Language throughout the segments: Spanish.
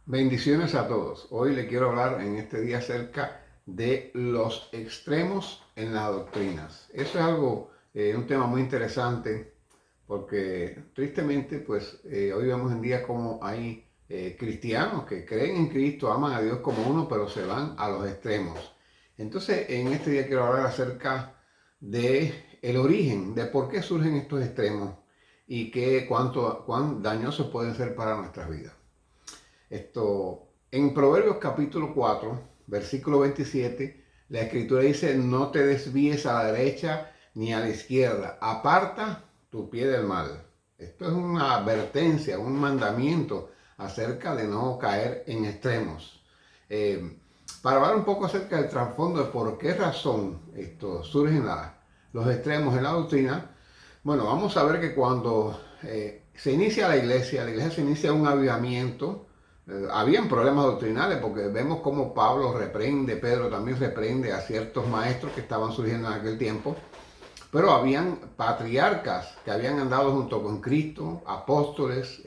Bendiciones a todos. Hoy le quiero hablar en este día acerca de los extremos en las doctrinas. Eso es un tema muy interesante porque tristemente hoy vemos en día como hay cristianos que creen en Cristo, aman a Dios como uno, pero se van a los extremos. Entonces en este día quiero hablar acerca de el origen, de por qué surgen estos extremos y cuán dañosos pueden ser para nuestras vidas. En Proverbios capítulo 4, versículo 27, la escritura dice: no te desvíes a la derecha ni a la izquierda, aparta tu pie del mal. Esto es una advertencia, un mandamiento acerca de no caer en extremos. Para hablar un poco acerca del trasfondo de por qué razón surgen los extremos en la doctrina, bueno, vamos a ver que cuando se inicia la iglesia se inicia un avivamiento. Habían problemas doctrinales porque vemos cómo Pablo reprende, Pedro también reprende a ciertos maestros que estaban surgiendo en aquel tiempo, pero habían patriarcas que habían andado junto con Cristo, apóstoles,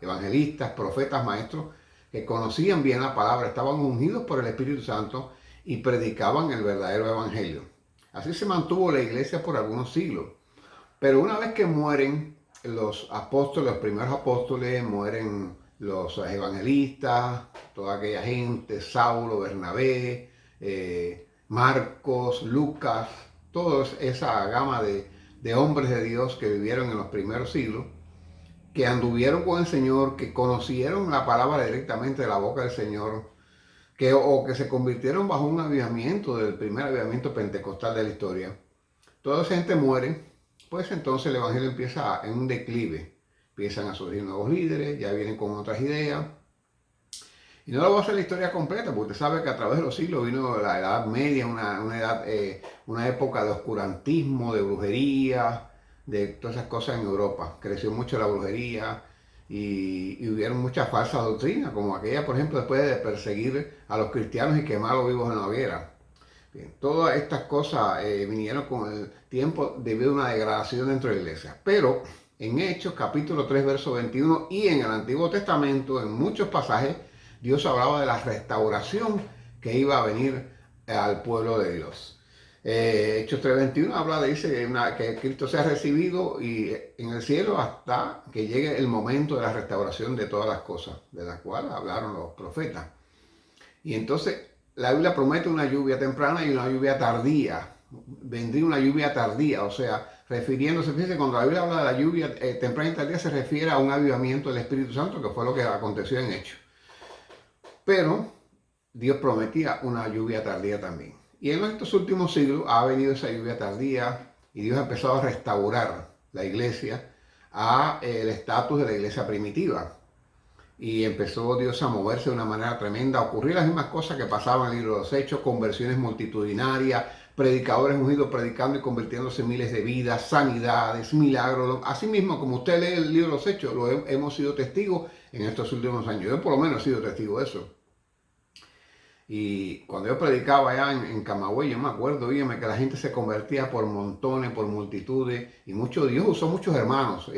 evangelistas, profetas, maestros, que conocían bien la palabra, estaban ungidos por el Espíritu Santo y predicaban el verdadero evangelio. Así se mantuvo la iglesia por algunos siglos. Pero una vez que mueren los apóstoles, los primeros apóstoles, mueren los evangelistas, toda aquella gente, Saulo, Bernabé, Marcos, Lucas, toda esa gama de hombres de Dios que vivieron en los primeros siglos, que anduvieron con el Señor, que conocieron la palabra directamente de la boca del Señor, que se convirtieron bajo un avivamiento del primer avivamiento pentecostal de la historia. Toda esa gente muere, pues entonces el evangelio empieza en un declive. Empiezan a surgir nuevos líderes, ya vienen con otras ideas. Y no le voy a hacer la historia completa, porque usted sabe que a través de los siglos vino la Edad Media, una época de oscurantismo, de brujería, de todas esas cosas en Europa. Creció mucho la brujería y hubieron muchas falsas doctrinas, como aquella, por ejemplo, después de perseguir a los cristianos y quemarlos vivos en la hoguera. Bien, todas estas cosas vinieron con el tiempo debido a una degradación dentro de la iglesia. Pero en Hechos capítulo 3, verso 21 y en el Antiguo Testamento, en muchos pasajes, Dios hablaba de la restauración que iba a venir al pueblo de Dios. Hechos 3:21 dice que Cristo sea recibido en el cielo hasta que llegue el momento de la restauración de todas las cosas, de las cuales hablaron los profetas. Y entonces la Biblia promete una lluvia temprana y una lluvia tardía. Vendría una lluvia tardía, o sea, refiriéndose, fíjense, cuando la Biblia habla de la lluvia temprana y tardía se refiere a un avivamiento del Espíritu Santo, que fue lo que aconteció en Hechos. Pero Dios prometía una lluvia tardía también. Y en estos últimos siglos ha venido esa lluvia tardía y Dios ha empezado a restaurar la iglesia a el estatus de la iglesia primitiva. Y empezó Dios a moverse de una manera tremenda, a ocurrir las mismas cosas que pasaban en el libro de los Hechos, conversiones multitudinarias, predicadores ungidos predicando y convirtiéndose en miles de vidas, sanidades, milagros. Así mismo, como usted lee el libro de los Hechos, hemos sido testigos en estos últimos años. Yo por lo menos he sido testigo de eso. Y cuando yo predicaba allá en Camagüey, yo me acuerdo, dígame, que la gente se convertía por montones, por multitudes, y Dios usó muchos hermanos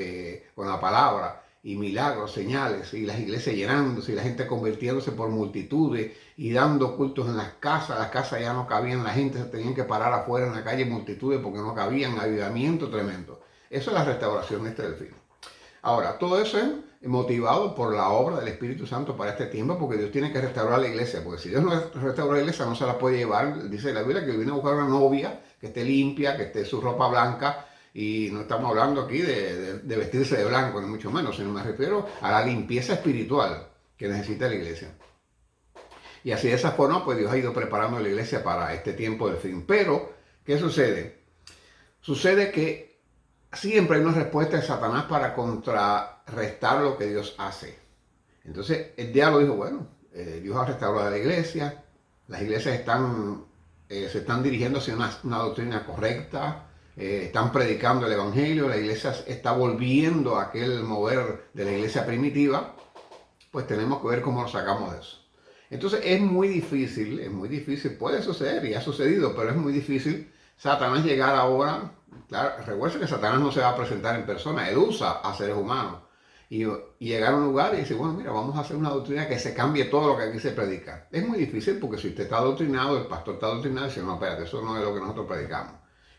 con la palabra, y milagros, señales, y las iglesias llenándose, y la gente convirtiéndose por multitudes, y dando cultos en las casas ya no cabían, la gente se tenían que parar afuera en la calle multitudes porque no cabían, avivamiento tremendo. Eso es la restauración del fin. Ahora, todo eso es motivado por la obra del Espíritu Santo para este tiempo, porque Dios tiene que restaurar la iglesia, porque si Dios no restaura la iglesia no se la puede llevar. Dice la Biblia que viene a buscar una novia que esté limpia, que esté su ropa blanca, y no estamos hablando aquí de vestirse de blanco, ni mucho menos, sino me refiero a la limpieza espiritual que necesita la iglesia. Y así de esa forma, pues Dios ha ido preparando la iglesia para este tiempo del fin. Pero, ¿qué sucede? Sucede que siempre hay una respuesta de Satanás para contrarrestar lo que Dios hace. Entonces el diablo dijo, bueno, Dios ha restaurado la iglesia, las iglesias se están dirigiendo hacia una doctrina correcta, están predicando el evangelio, la iglesia está volviendo a aquel mover de la iglesia primitiva, pues tenemos que ver cómo nos sacamos de eso. Entonces es muy difícil, puede suceder y ha sucedido, pero es muy difícil Satanás llegar ahora. Claro, recuerden que Satanás no se va a presentar en persona, él usa a seres humanos. y llegar a un lugar y decir, bueno, mira, vamos a hacer una doctrina que se cambie todo lo que aquí se predica. Es muy difícil porque si usted está adoctrinado, el pastor está adoctrinado, y dice, no, espérate, eso no es lo que nosotros predicamos.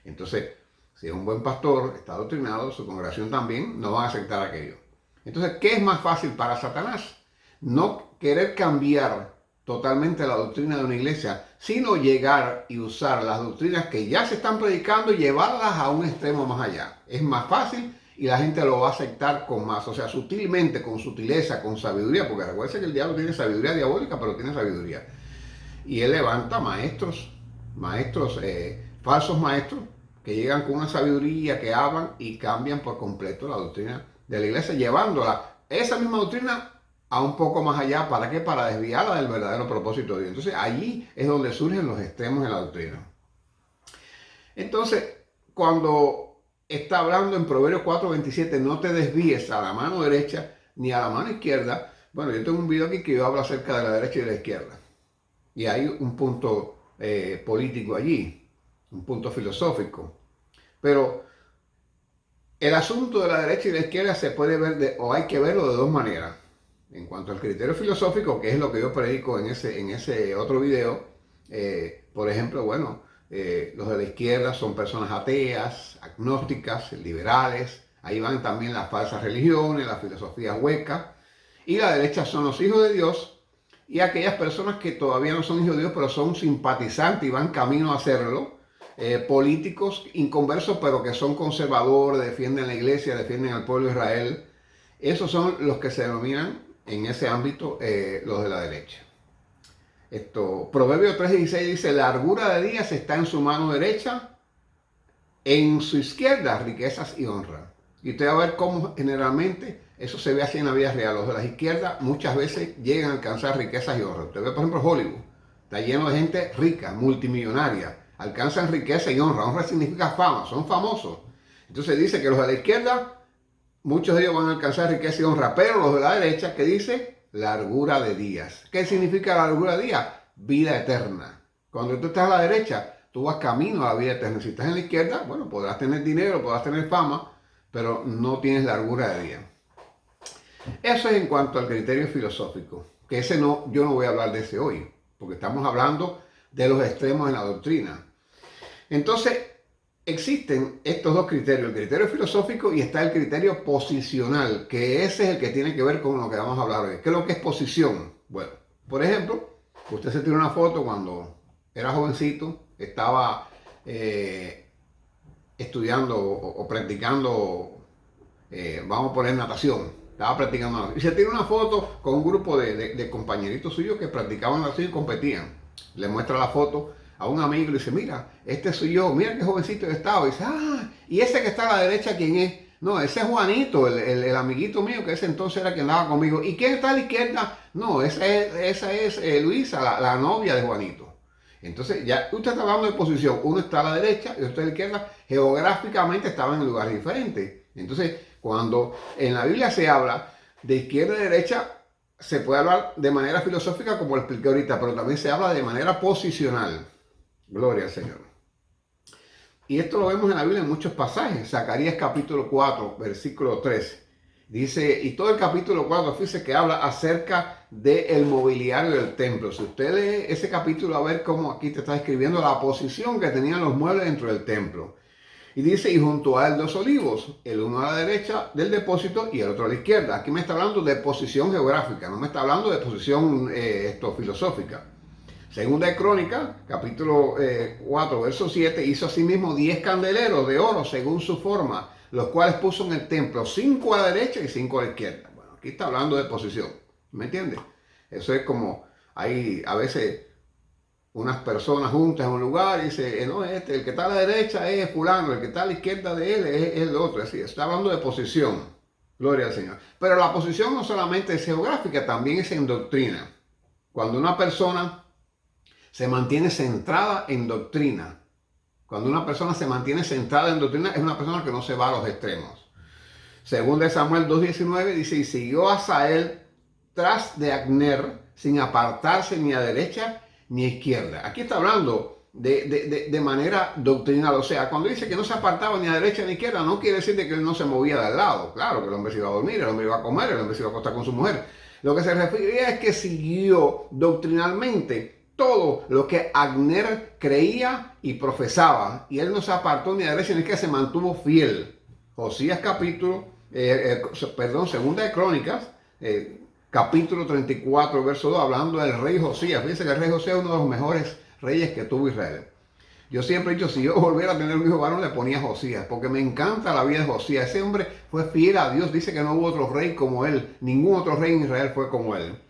Entonces, si es un buen pastor, está adoctrinado, su congregación también, no van a aceptar aquello. Entonces, ¿qué es más fácil para Satanás? No querer cambiar totalmente la doctrina de una iglesia, sino llegar y usar las doctrinas que ya se están predicando y llevarlas a un extremo más allá. Es más fácil y la gente lo va a aceptar con más, o sea, sutilmente, con sutileza, con sabiduría, porque recuerden que el diablo tiene sabiduría diabólica, pero tiene sabiduría. Y él levanta maestros, falsos maestros, que llegan con una sabiduría, que hablan y cambian por completo la doctrina de la iglesia, llevándola, esa misma doctrina, a un poco más allá. ¿Para qué? Para desviarla del verdadero propósito de Dios. Entonces allí es donde surgen los extremos en la doctrina. Entonces, cuando está hablando en Proverbios 4:27, no te desvíes a la mano derecha ni a la mano izquierda. Bueno, yo tengo un video aquí que yo hablo acerca de la derecha y de la izquierda. Y hay un punto político allí, un punto filosófico. Pero el asunto de la derecha y la izquierda se puede ver, o hay que verlo de dos maneras. En cuanto al criterio filosófico, que es lo que yo predico en ese otro video, por ejemplo, bueno, los de la izquierda son personas ateas, agnósticas, liberales, ahí van también las falsas religiones, las filosofías huecas, y la derecha son los hijos de Dios, y aquellas personas que todavía no son hijos de Dios, pero son simpatizantes y van camino a hacerlo, políticos inconversos, pero que son conservadores, defienden la iglesia, defienden al pueblo de Israel. Esos son los que se denominan en ese ámbito los de la derecha. Proverbios 3:16 dice, largura de días está en su mano derecha, en su izquierda riquezas y honra. Y usted va a ver cómo generalmente eso se ve así en la vida real. Los de la izquierda muchas veces llegan a alcanzar riquezas y honra. Usted ve, por ejemplo, Hollywood. Está lleno de gente rica, multimillonaria. Alcanzan riqueza y honra. Honra significa fama, son famosos. Entonces dice que los de la izquierda, muchos de ellos van a alcanzar riqueza y honra, pero los de la derecha, que dice largura de días. ¿Qué significa largura de días? Vida eterna. Cuando tú estás a la derecha, tú vas camino a la vida eterna. Si estás en la izquierda, bueno, podrás tener dinero, podrás tener fama, pero no tienes largura de días. Eso es en cuanto al criterio filosófico, que ese no, yo no voy a hablar de ese hoy, porque estamos hablando de los extremos en la doctrina. Entonces, existen estos dos criterios, el criterio filosófico y está el criterio posicional, que ese es el que tiene que ver con lo que vamos a hablar hoy. ¿Qué es lo que es posición? Bueno, por ejemplo, usted se tiró una foto cuando era jovencito, estaba estudiando o practicando, vamos a poner natación. Estaba practicando y se tira una foto con un grupo de compañeritos suyos que practicaban natación y competían. Le muestra la foto a un amigo y le dice, mira, este soy yo, mira qué jovencito he estado. Y dice, y ese que está a la derecha, ¿quién es? No, ese es Juanito, el amiguito mío que ese entonces era quien andaba conmigo. ¿Y quién está a la izquierda? No, esa es Luisa, la novia de Juanito. Entonces, ya usted está hablando de posición. Uno está a la derecha y otro a la izquierda. Geográficamente estaban en lugares diferentes. Entonces, cuando en la Biblia se habla de izquierda y derecha, se puede hablar de manera filosófica, como lo expliqué ahorita, pero también se habla de manera posicional. Gloria al Señor. Y esto lo vemos en la Biblia en muchos pasajes. Zacarías capítulo 4, versículo 3. Dice, y todo el capítulo 4, fíjese que habla acerca del mobiliario del templo. Si usted lee ese capítulo, a ver cómo aquí te está escribiendo la posición que tenían los muebles dentro del templo. Y dice, y junto a él 2 olivos, el uno a la derecha del depósito y el otro a la izquierda. Aquí me está hablando de posición geográfica, no me está hablando de posición filosófica. Segunda de Crónicas, capítulo 4, verso 7, hizo asimismo 10 candeleros de oro según su forma, los cuales puso en el templo, 5 a la derecha y 5 a la izquierda. Bueno, aquí está hablando de posición, ¿me entiendes? Eso es como, hay a veces unas personas juntas en un lugar y dice, no, el que está a la derecha es fulano, el que está a la izquierda de él es el otro. Es decir, está hablando de posición. Gloria al Señor. Pero la posición no solamente es geográfica, también es en doctrina. Cuando una persona se mantiene centrada en doctrina, cuando una persona se mantiene centrada en doctrina, es una persona que no se va a los extremos. Según de Samuel 2:19 dice, y siguió Asael tras de Abner sin apartarse ni a derecha ni a izquierda. Aquí está hablando de manera doctrinal. O sea, cuando dice que no se apartaba ni a derecha ni a izquierda, no quiere decir de que él no se movía de al lado. Claro que el hombre se iba a dormir, el hombre iba a comer, el hombre se iba a acostar con su mujer. Lo que se refería es que siguió doctrinalmente todo lo que Abner creía y profesaba. Y él no se apartó ni a derecha ni a izquierda, se mantuvo fiel. Josías segunda de Crónicas, capítulo 34, verso 2, hablando del rey Josías. Fíjense que el rey Josías es uno de los mejores reyes que tuvo Israel. Yo siempre he dicho, si yo volviera a tener un hijo varón, le ponía Josías, porque me encanta la vida de Josías. Ese hombre fue fiel a Dios. Dice que no hubo otro rey como él. Ningún otro rey en Israel fue como él.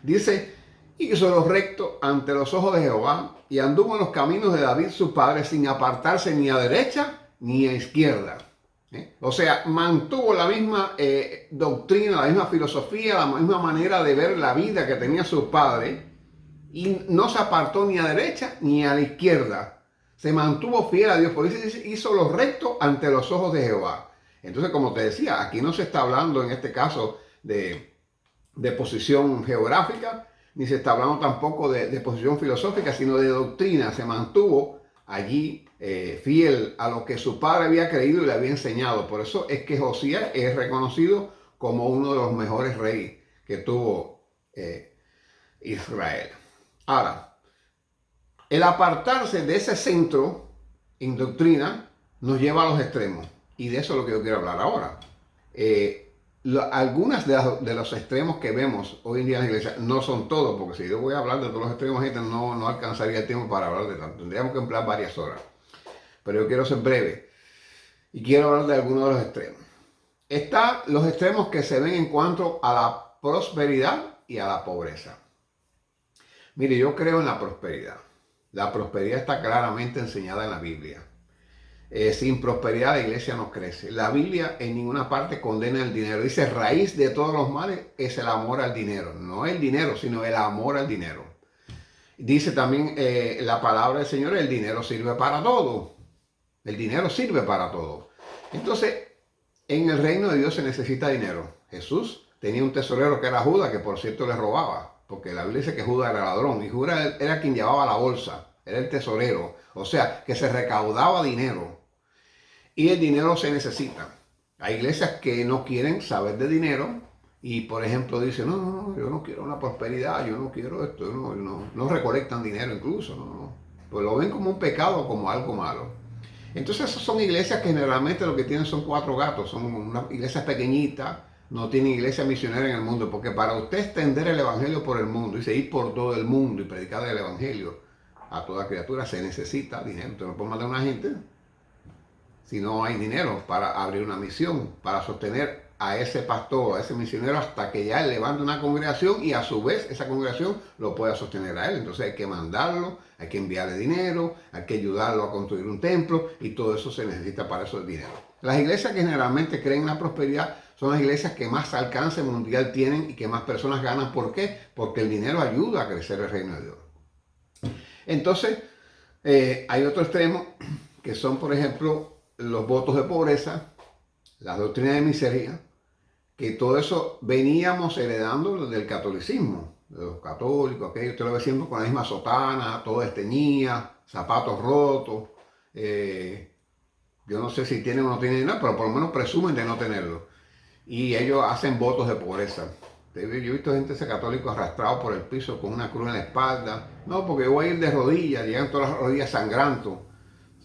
Dice, hizo lo recto ante los ojos de Jehová y anduvo en los caminos de David su padre sin apartarse ni a derecha ni a izquierda. O sea, mantuvo la misma doctrina, la misma filosofía, la misma manera de ver la vida que tenía su padre y no se apartó ni a derecha ni a la izquierda. Se mantuvo fiel a Dios, por eso hizo lo recto ante los ojos de Jehová. Entonces, como te decía, aquí no se está hablando en este caso de posición geográfica, ni se está hablando tampoco de posición filosófica, sino de doctrina. Se mantuvo allí fiel a lo que su padre había creído y le había enseñado. Por eso es que Josías es reconocido como uno de los mejores reyes que tuvo Israel. Ahora, el apartarse de ese centro en doctrina nos lleva a los extremos. Y de eso es lo que yo quiero hablar ahora. Algunas de los extremos que vemos hoy en día en la iglesia, no son todos, porque si yo voy a hablar de todos los extremos, gente, no alcanzaría el tiempo para hablar de tanto. Tendríamos que emplear varias horas. Pero yo quiero ser breve y quiero hablar de algunos de los extremos. Están los extremos que se ven en cuanto a la prosperidad y a la pobreza. Mire, yo creo en la prosperidad. La prosperidad está claramente enseñada en la Biblia. Sin prosperidad la iglesia no crece. La Biblia en ninguna parte condena el dinero. Dice, raíz de todos los males es el amor al dinero. No el dinero, sino el amor al dinero. Dice también la palabra del Señor, el dinero sirve para todo. El dinero sirve para todo. Entonces, en el reino de Dios se necesita dinero. Jesús tenía un tesorero que era Judas, que por cierto le robaba. Porque la Biblia dice que Judas era ladrón y Judas era quien llevaba la bolsa, era el tesorero, o sea, que se recaudaba dinero y el dinero se necesita. Hay iglesias que no quieren saber de dinero y, por ejemplo, dicen, no, yo no quiero una prosperidad, yo no quiero esto, no recolectan dinero incluso, pues lo ven como un pecado, como algo malo. Entonces, esas son iglesias que generalmente lo que tienen son 4 gatos, son unas iglesias pequeñitas. No tiene iglesia misionera en el mundo, porque para usted extender el evangelio por el mundo y seguir por todo el mundo y predicar el evangelio a toda criatura se necesita dinero. Usted no puede mandar a una gente si no hay dinero para abrir una misión, para sostener a ese pastor, a ese misionero hasta que ya él levante una congregación y a su vez esa congregación lo pueda sostener a él. Entonces hay que mandarlo, hay que enviarle dinero, hay que ayudarlo a construir un templo y todo eso se necesita para eso el dinero. Las iglesias que generalmente creen en la prosperidad son las iglesias que más alcance mundial tienen y que más personas ganan. ¿Por qué? Porque el dinero ayuda a crecer el reino de Dios. Entonces, hay otro extremo que son, por ejemplo, los votos de pobreza, las doctrinas de miseria, que todo eso veníamos heredando del catolicismo, de los católicos, aquello, usted lo ve siempre con la misma sotana, todo desteñía, zapatos rotos, yo no sé si tienen o no tienen nada, pero por lo menos presumen de no tenerlo. Y ellos hacen votos de pobreza. Yo he visto gente ese católico arrastrado por el piso con una cruz en la espalda. No, porque yo voy a ir de rodillas, llegan todas las rodillas sangrantes.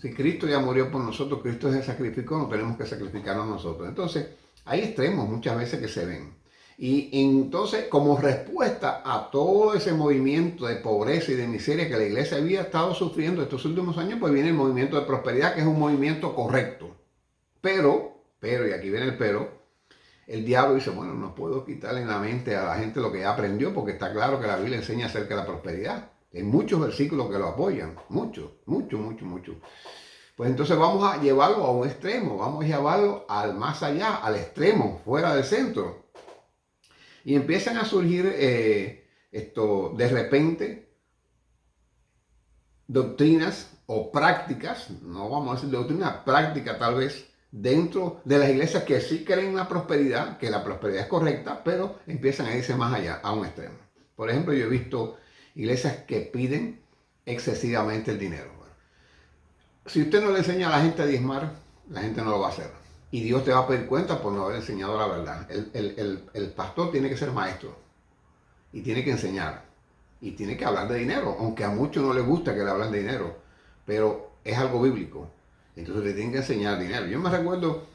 Si Cristo ya murió por nosotros, Cristo se sacrificó, no tenemos que sacrificarnos nosotros. Entonces, hay extremos muchas veces que se ven. Y entonces, como respuesta a todo ese movimiento de pobreza y de miseria que la iglesia había estado sufriendo estos últimos años, pues viene el movimiento de prosperidad, que es un movimiento correcto. Pero, y aquí viene el pero, el diablo dice, bueno, no puedo quitarle en la mente a la gente lo que ya aprendió, porque está claro que la Biblia enseña acerca de la prosperidad. Hay muchos versículos que lo apoyan, mucho. Pues entonces vamos a llevarlo a un extremo, vamos a llevarlo al más allá, al extremo, fuera del centro. Y empiezan a surgir de repente doctrinas o prácticas, no vamos a decir doctrinas, prácticas tal vez, dentro de las iglesias que sí creen en la prosperidad, que la prosperidad es correcta, pero empiezan a irse más allá, a un extremo. Por ejemplo, yo he visto iglesias que piden excesivamente el dinero. Bueno, si usted no le enseña a la gente a diezmar, la gente no lo va a hacer. Y Dios te va a pedir cuenta por no haber enseñado la verdad. El pastor tiene que ser maestro y tiene que enseñar y tiene que hablar de dinero, aunque a muchos no les gusta que le hablen de dinero, pero es algo bíblico. Entonces le tienen que enseñar dinero. Yo me recuerdo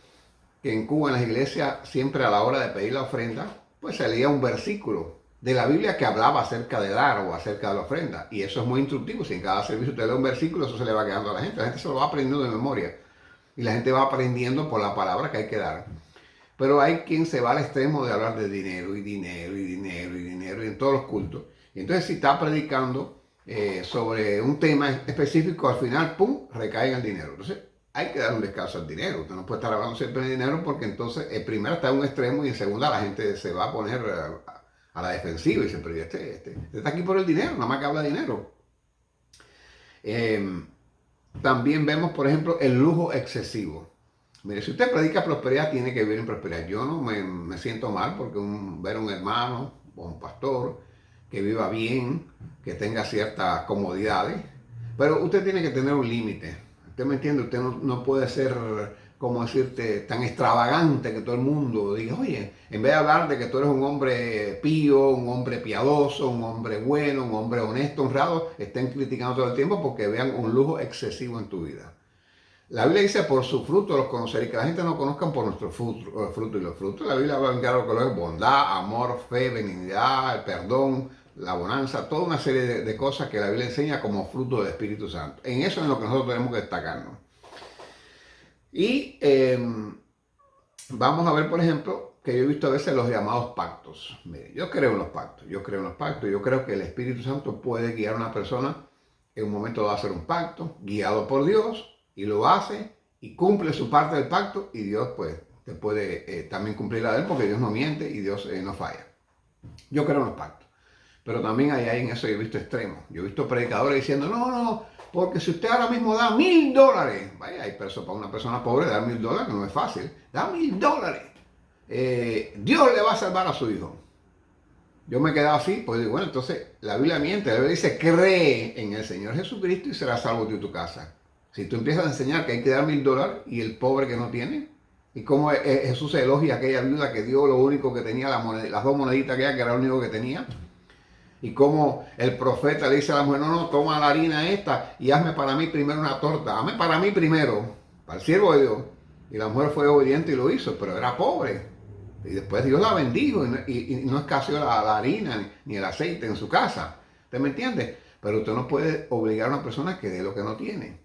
que en Cuba, en las iglesias, siempre a la hora de pedir la ofrenda, pues se leía un versículo de la Biblia que hablaba acerca de dar o acerca de la ofrenda. Y eso es muy instructivo. Si en cada servicio usted lee un versículo, eso se le va quedando a la gente. La gente se lo va aprendiendo de memoria. Y la gente va aprendiendo por la palabra que hay que dar. Pero hay quien se va al extremo de hablar de dinero y dinero y dinero y dinero y en todos los cultos. Y entonces si está predicando sobre un tema específico, al final, ¡pum!, recae en el dinero. Entonces hay que dar un descanso al dinero. Usted no puede estar hablando siempre de dinero porque entonces, primero está en un extremo y en segunda la gente se va a poner a la defensiva y dice, pero este está aquí por el dinero, nada más que habla de dinero. También vemos, por ejemplo, el lujo excesivo. Mire, si usted predica prosperidad, tiene que vivir en prosperidad. Yo no me siento mal porque ver un hermano o un pastor que viva bien, que tenga ciertas comodidades, pero usted tiene que tener un límite. ¿Usted me entiende? Usted no puede ser, como decirte, tan extravagante que todo el mundo diga, oye, en vez de hablar de que tú eres un hombre pío, un hombre piadoso, un hombre bueno, un hombre honesto, honrado, estén criticando todo el tiempo porque vean un lujo excesivo en tu vida. La Biblia dice, por su fruto los conoceréis, que la gente no conozcan por nuestros frutos. Y los frutos, la Biblia habla en claro que lo es bondad, amor, fe, benignidad, el perdón, la bonanza, toda una serie de cosas que la Biblia enseña como fruto del Espíritu Santo. En eso es en lo que nosotros tenemos que destacarnos. Y vamos a ver, por ejemplo, que yo he visto a veces los llamados pactos. Mire, yo creo en los pactos, yo creo que el Espíritu Santo puede guiar a una persona en un momento dado a hacer un pacto, guiado por Dios, y lo hace y cumple su parte del pacto y Dios pues te puede también cumplir la de él porque Dios no miente y Dios no falla. Yo creo en los pactos, pero también hay en eso yo he visto extremos. Yo he visto predicadores diciendo, no, porque si usted ahora mismo da $1,000, vaya, hay para una persona pobre dar $1,000 no es fácil, da $1,000, Dios le va a salvar a su hijo. Yo me he quedado así, pues digo, bueno, entonces la Biblia miente, la Biblia dice, cree en el Señor Jesucristo y serás salvo tú y tu casa. Si tú empiezas a enseñar que hay que dar $1,000 y el pobre que no tiene, y cómo Jesús elogia a aquella viuda que dio lo único que tenía, las dos moneditas que era lo único que tenía, y cómo el profeta le dice a la mujer, no, toma la harina esta y hazme para mí primero una torta, hazme para mí primero, para el siervo de Dios. Y la mujer fue obediente y lo hizo, pero era pobre. Y después Dios la bendijo y no escaseó la harina ni el aceite en su casa. ¿Usted me entiende? Pero usted no puede obligar a una persona que dé lo que no tiene.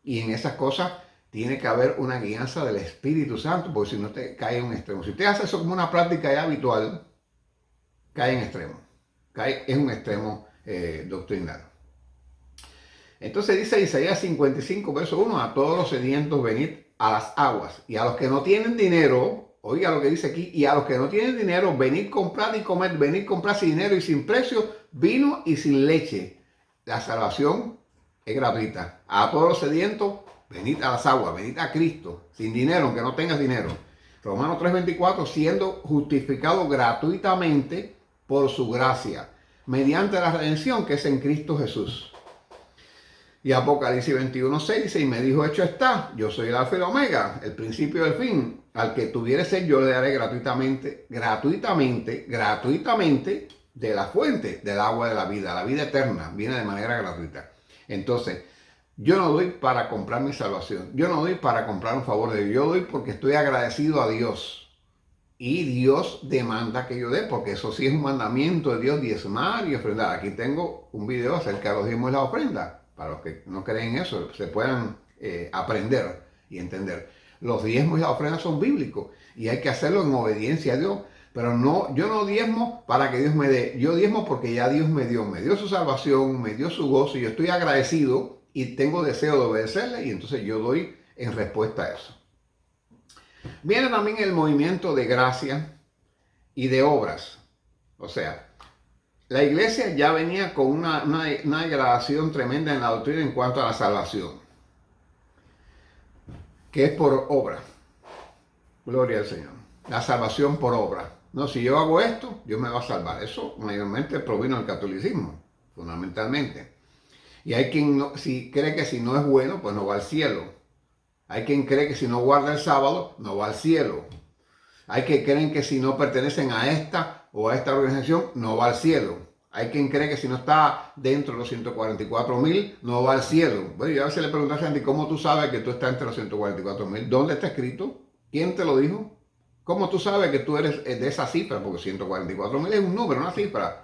Y en esas cosas tiene que haber una guianza del Espíritu Santo, porque si no te cae en un extremo. Si usted hace eso como una práctica ya habitual, cae en extremo. Cae en un extremo doctrinal. Entonces dice Isaías 55, verso 1, a todos los sedientos venid a las aguas, y a los que no tienen dinero, oiga lo que dice aquí, y a los que no tienen dinero, venid comprar y comer, venid comprar sin dinero y sin precio, vino y sin leche. La salvación es gratuita. A todos los sedientos, venid a las aguas, venid a Cristo, sin dinero, aunque no tengas dinero. Romanos 3:24, siendo justificado gratuitamente por su gracia, mediante la redención que es en Cristo Jesús. Y Apocalipsis 21:6 dice, y me dijo, hecho está, yo soy el alfa y el omega, el principio y el fin. Al que tuviere sed, yo le daré gratuitamente, de la fuente del agua de la vida eterna, viene de manera gratuita. Entonces, yo no doy para comprar mi salvación, yo no doy para comprar un favor de Dios, yo doy porque estoy agradecido a Dios. Y Dios demanda que yo dé, porque eso sí es un mandamiento de Dios, diezmar y ofrendar. Aquí tengo un video acerca de los diezmos y la ofrenda, para los que no creen eso, se puedan aprender y entender. Los diezmos y la ofrenda son bíblicos y hay que hacerlo en obediencia a Dios. Pero no, yo no diezmo para que Dios me dé, yo diezmo porque ya Dios me dio su salvación, me dio su gozo y yo estoy agradecido y tengo deseo de obedecerle y entonces yo doy en respuesta a eso. Viene también el movimiento de gracia y de obras. O sea, la iglesia ya venía con una degradación tremenda en la doctrina en cuanto a la salvación, que es por obra. Gloria al Señor. La salvación por obra. No, si yo hago esto, Dios me va a salvar. Eso mayormente provino del catolicismo, fundamentalmente. Y hay quien si cree que si no es bueno, pues no va al cielo. Hay quien cree que si no guarda el sábado, no va al cielo. Hay quien creen que si no pertenecen a esta o a esta organización, no va al cielo. Hay quien cree que si no está dentro de los 144,000, no va al cielo. Bueno, yo a veces le pregunto a Sandy, ¿cómo tú sabes que tú estás entre los 144,000? ¿Dónde está escrito? ¿Quién te lo dijo? ¿Cómo tú sabes que tú eres de esa cifra? Porque 144,000 es un número, una cifra.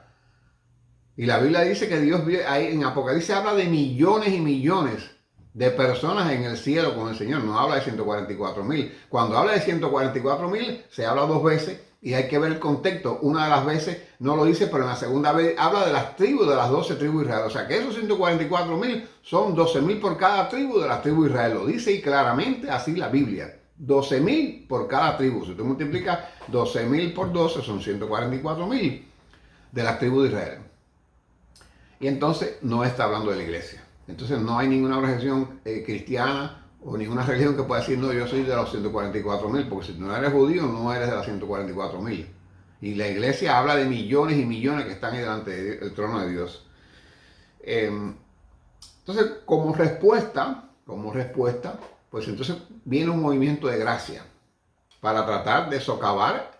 Y la Biblia dice que Dios, ahí en Apocalipsis habla de millones y millones de personas en el cielo con el Señor. No habla de 144,000. Cuando habla de 144,000, se habla dos veces y hay que ver el contexto. Una de las veces no lo dice, pero en la segunda vez habla de las tribus, de las 12 tribus de Israel. O sea que esos 144,000 son 12,000 por cada tribu de las tribus de Israel. Lo dice y claramente así la Biblia. 12,000 por cada tribu. Si tú multiplicas 12,000 por 12, son 144,000 de las tribus de Israel. Y entonces no está hablando de la iglesia. Entonces no hay ninguna organización cristiana o ninguna religión que pueda decir, no, yo soy de los 144,000, porque si tú no eres judío, no eres de los 144,000. Y la iglesia habla de millones y millones que están ahí delante del trono de Dios. Entonces, como respuesta, pues entonces viene un movimiento de gracia para tratar de socavar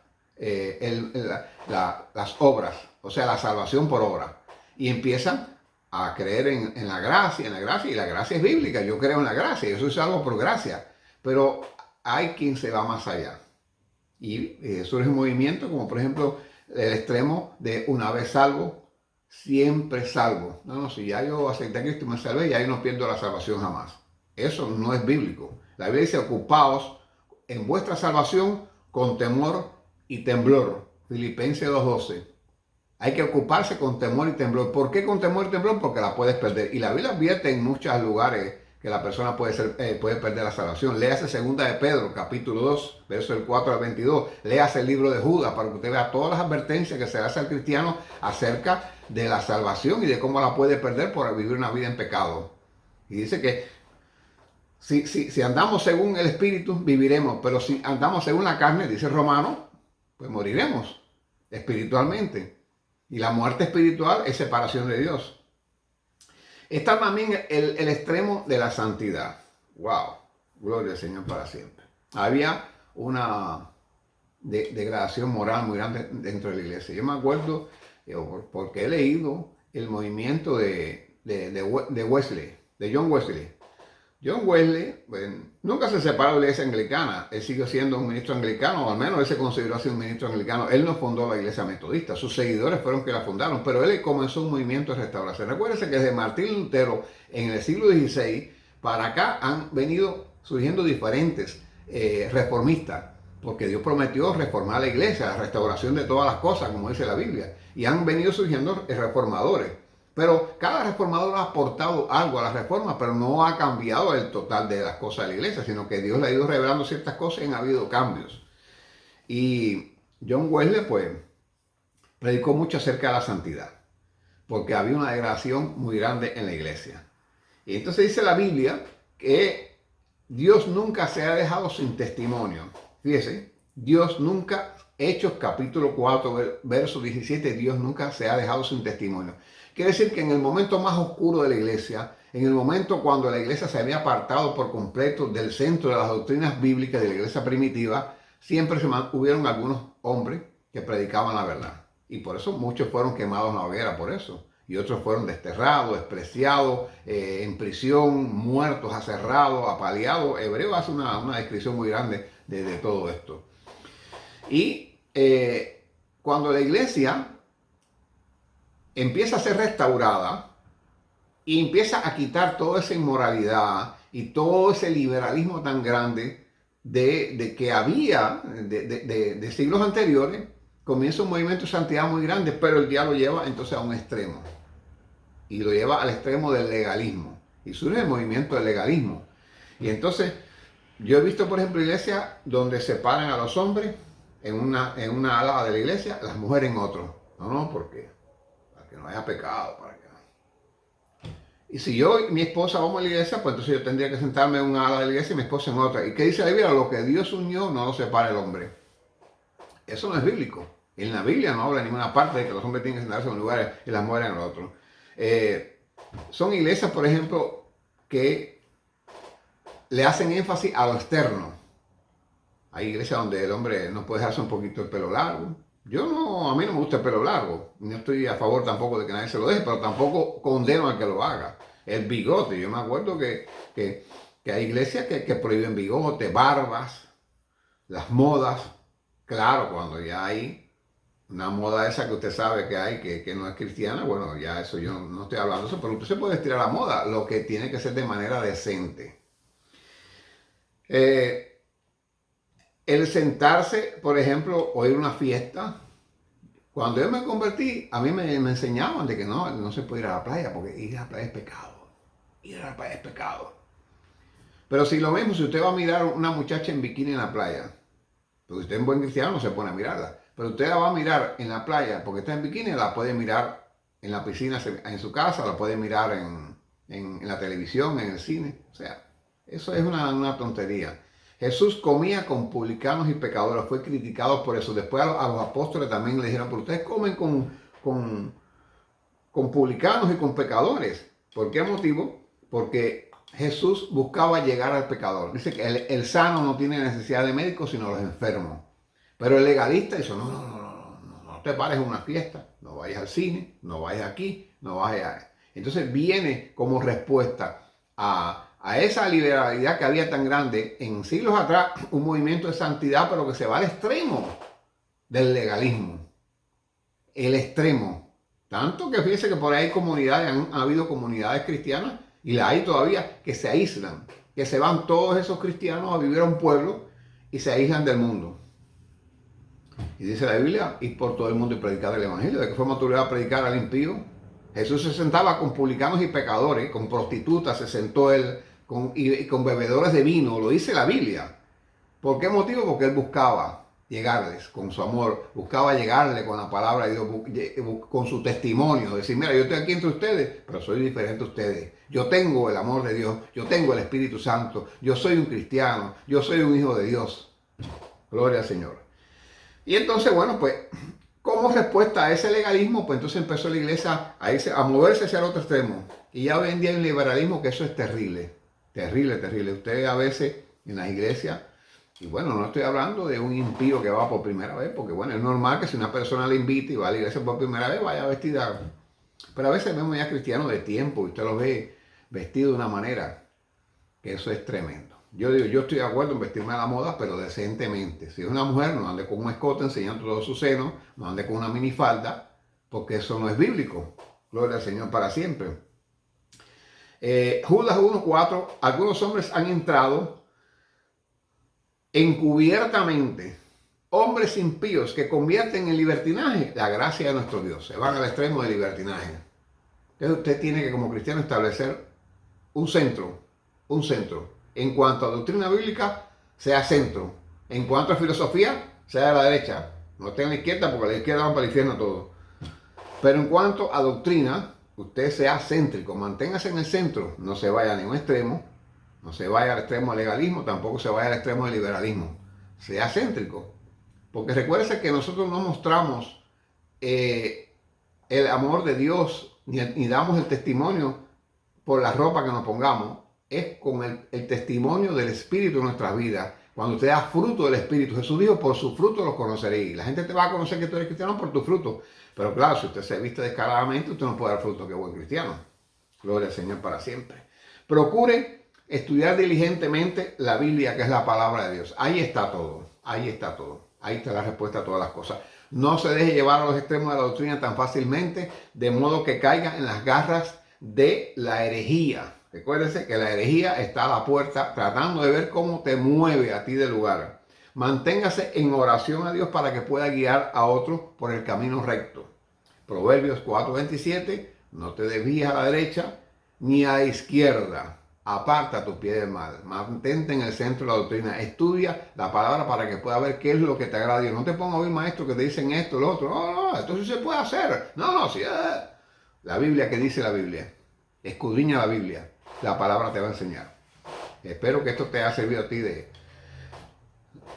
las obras, o sea, la salvación por obra. Y empiezan a creer en la gracia, y la gracia es bíblica. Yo creo en la gracia, yo soy salvo por gracia. Pero hay quien se va más allá. Y surge un movimiento como por ejemplo el extremo de una vez salvo, siempre salvo. No, si ya yo acepté a Cristo y me salvé, ya yo no pierdo la salvación jamás. Eso no es bíblico. La Biblia dice, ocupaos en vuestra salvación con temor y temblor. Filipenses 2:12. Hay que ocuparse con temor y temblor. ¿Por qué con temor y temblor? Porque la puedes perder. Y la Biblia advierte en muchos lugares que la persona puede perder la salvación. Léase 2 de Pedro, capítulo 2, verso del 4 al 22. Léase el libro de Judas para que usted vea todas las advertencias que se hace al cristiano acerca de la salvación y de cómo la puede perder por vivir una vida en pecado. Y dice que si andamos según el Espíritu, viviremos. Pero si andamos según la carne, dice Romano, pues moriremos espiritualmente. Y la muerte espiritual es separación de Dios. Está también el extremo de la santidad. ¡Wow! Gloria al Señor para siempre. Había una degradación moral muy grande dentro de la iglesia. Yo me acuerdo, porque he leído el movimiento de Wesley, de John Wesley. John Wesley nunca se separó de la iglesia anglicana. Él siguió siendo un ministro anglicano, o al menos él se consideró así un ministro anglicano. Él no fundó la iglesia metodista, sus seguidores fueron que la fundaron, pero él comenzó un movimiento de restauración. Recuérdense que desde Martín Lutero en el siglo XVI para acá han venido surgiendo diferentes reformistas, porque Dios prometió reformar la iglesia, la restauración de todas las cosas, como dice la Biblia, y han venido surgiendo reformadores. Pero cada reformador ha aportado algo a la reforma, pero no ha cambiado el total de las cosas de la iglesia, sino que Dios le ha ido revelando ciertas cosas y ha habido cambios. Y John Wesley, pues, predicó mucho acerca de la santidad, porque había una degradación muy grande en la iglesia. Y entonces dice la Biblia que Dios nunca se ha dejado sin testimonio. Fíjese, Dios nunca, Hechos capítulo 4, verso 17, Dios nunca se ha dejado sin testimonio. Quiere decir que en el momento más oscuro de la iglesia, en el momento cuando la iglesia se había apartado por completo del centro de las doctrinas bíblicas de la iglesia primitiva, siempre hubieron algunos hombres que predicaban la verdad. Y por eso muchos fueron quemados en la hoguera por eso. Y otros fueron desterrados, despreciados, en prisión, muertos, aserrados, apaleados. Hebreo hace una descripción muy grande de todo esto. Y cuando la iglesia empieza a ser restaurada y empieza a quitar toda esa inmoralidad y todo ese liberalismo tan grande de que había de siglos anteriores, comienza un movimiento de santidad muy grande, pero el diablo lleva entonces a un extremo y lo lleva al extremo del legalismo y surge el movimiento del legalismo. Y entonces yo he visto, por ejemplo, iglesias donde separan a los hombres en una ala de la iglesia, las mujeres en otro. No, ¿por qué? Para que no haya pecado, para que no. Y si yo y mi esposa vamos a la iglesia, pues entonces yo tendría que sentarme en una ala de la iglesia y mi esposa en otra. ¿Y qué dice la Biblia? Lo que Dios unió no lo separa el hombre. Eso no es bíblico. En la Biblia no habla en ninguna parte de que los hombres tienen que sentarse en un lugar y las mujeres en el otro. son iglesias, por ejemplo, que le hacen énfasis a lo externo. Hay iglesias donde el hombre no puede dejarse un poquito el pelo largo. Yo no, a mí no me gusta el pelo largo. No estoy a favor tampoco de que nadie se lo deje, pero tampoco condeno al que lo haga. El bigote, yo me acuerdo que hay iglesias que prohíben bigote, barbas, las modas. Claro, cuando ya hay una moda esa que usted sabe que hay, que no es cristiana, bueno, ya eso yo no estoy hablando de eso, pero usted se puede estirar la moda, lo que tiene que ser de manera decente. El sentarse, por ejemplo, o ir a una fiesta. Cuando yo me convertí, a mí me enseñaban de que no se puede ir a la playa, porque ir a la playa es pecado. Ir a la playa es pecado. Pero si lo mismo, si usted va a mirar a una muchacha en bikini en la playa, porque usted es un buen cristiano, no se pone a mirarla. Pero usted la va a mirar en la playa porque está en bikini, la puede mirar en la piscina, en su casa, la puede mirar en la televisión, en el cine. O sea, eso es una tontería. Jesús comía con publicanos y pecadores, fue criticado por eso. Después a los apóstoles también le dijeron, pero ustedes comen con publicanos y con pecadores. ¿Por qué motivo? Porque Jesús buscaba llegar al pecador. Dice que el sano no tiene necesidad de médico, sino los enfermos. Pero el legalista dice, no te pares en una fiesta, no vayas al cine, no vayas aquí, no vayas. Entonces viene como respuesta a esa liberalidad que había tan grande en siglos atrás, un movimiento de santidad, pero que se va al extremo del legalismo. El extremo. Tanto que fíjese que por ahí hay comunidades, ha habido comunidades cristianas, y la hay todavía, que se aíslan, que se van todos esos cristianos a vivir a un pueblo y se aíslan del mundo. Y dice la Biblia, ir por todo el mundo y predicar el evangelio. ¿De qué forma tú le vas a predicar al impío? Jesús se sentaba con publicanos y pecadores, con prostitutas, se sentó él, y con bebedores de vino, lo dice la Biblia. ¿Por qué motivo? Porque él buscaba llegarles con su amor, buscaba llegarle con la palabra de Dios, con su testimonio, decir, mira, yo estoy aquí entre ustedes, pero soy diferente a ustedes. Yo tengo el amor de Dios, yo tengo el Espíritu Santo, yo soy un cristiano, yo soy un hijo de Dios. Gloria al Señor. Y entonces, bueno, pues, como respuesta a ese legalismo, pues entonces empezó la iglesia a moverse hacia el otro extremo. Y ya hoy en día hay un liberalismo que eso es terrible, terrible, terrible. Usted a veces en las iglesias, y bueno, no estoy hablando de un impío que va por primera vez, porque bueno, es normal que si una persona le invita y va a la iglesia por primera vez, vaya vestida. Pero a veces vemos ya cristianos de tiempo y usted los ve vestidos de una manera que eso es tremendo. Yo digo, yo estoy de acuerdo en vestirme a la moda, pero decentemente. Si es una mujer, no ande con un escote enseñando todo su seno, no ande con una minifalda, porque eso no es bíblico. Gloria al Señor para siempre. Judas 1:4, algunos hombres han entrado encubiertamente, hombres impíos que convierten en libertinaje la gracia de nuestro Dios. Se van al extremo de libertinaje. Entonces usted tiene que como cristiano establecer un centro. En cuanto a doctrina bíblica, sea centro. En cuanto a filosofía, sea a la derecha. No esté en la izquierda porque a la izquierda van para el infierno todo. Pero en cuanto a doctrina, usted sea céntrico. Manténgase en el centro. No se vaya a ningún extremo. No se vaya al extremo del legalismo, tampoco se vaya al extremo del liberalismo. Sea céntrico. Porque recuérdese que nosotros no mostramos el amor de Dios ni damos el testimonio por la ropa que nos pongamos. Es con el testimonio del Espíritu en nuestras vidas. Cuando usted da fruto del Espíritu. Jesús dijo, por su fruto los conoceréis. La gente te va a conocer que tú eres cristiano por tu fruto. Pero claro, si usted se viste descaradamente, usted no puede dar fruto que buen cristiano. Gloria al Señor para siempre. Procure estudiar diligentemente la Biblia, que es la palabra de Dios. Ahí está todo. Ahí está todo. Ahí está la respuesta a todas las cosas. No se deje llevar a los extremos de la doctrina tan fácilmente, de modo que caiga en las garras de la herejía. Recuérdese que la herejía está a la puerta tratando de ver cómo te mueve a ti del lugar. Manténgase en oración a Dios para que pueda guiar a otros por el camino recto. Proverbios 4:27, no te desvíes a la derecha ni a la izquierda. Aparta tu pie del mal. Mantente en el centro de la doctrina. Estudia la palabra para que puedas ver qué es lo que te agrada a Dios. No te pongas a oír maestros que te dicen esto, lo otro. No, esto sí se puede hacer. No, sí. La Biblia, ¿qué dice la Biblia? Escudriña la Biblia. La palabra te va a enseñar. Espero que esto te haya servido a ti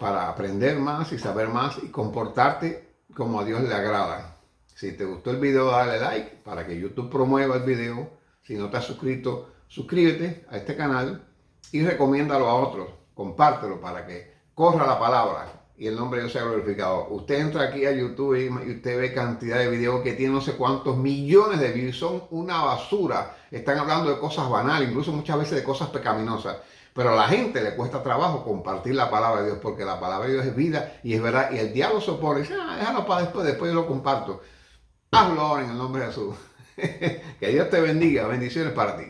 para aprender más y saber más y comportarte como a Dios le agrada. Si te gustó el video, dale like para que YouTube promueva el video. Si no te has suscrito, suscríbete a este canal y recomiéndalo a otros. Compártelo para que corra la palabra y el nombre de Dios sea glorificado. Usted entra aquí a YouTube y usted ve cantidad de videos que tienen no sé cuántos millones de views. Son una basura. Están hablando de cosas banales, incluso muchas veces de cosas pecaminosas. Pero a la gente le cuesta trabajo compartir la palabra de Dios, porque la palabra de Dios es vida y es verdad. Y el diablo se opone y dice, déjalo para después yo lo comparto. Hazlo ahora en el nombre de Jesús. Que Dios te bendiga. Bendiciones para ti.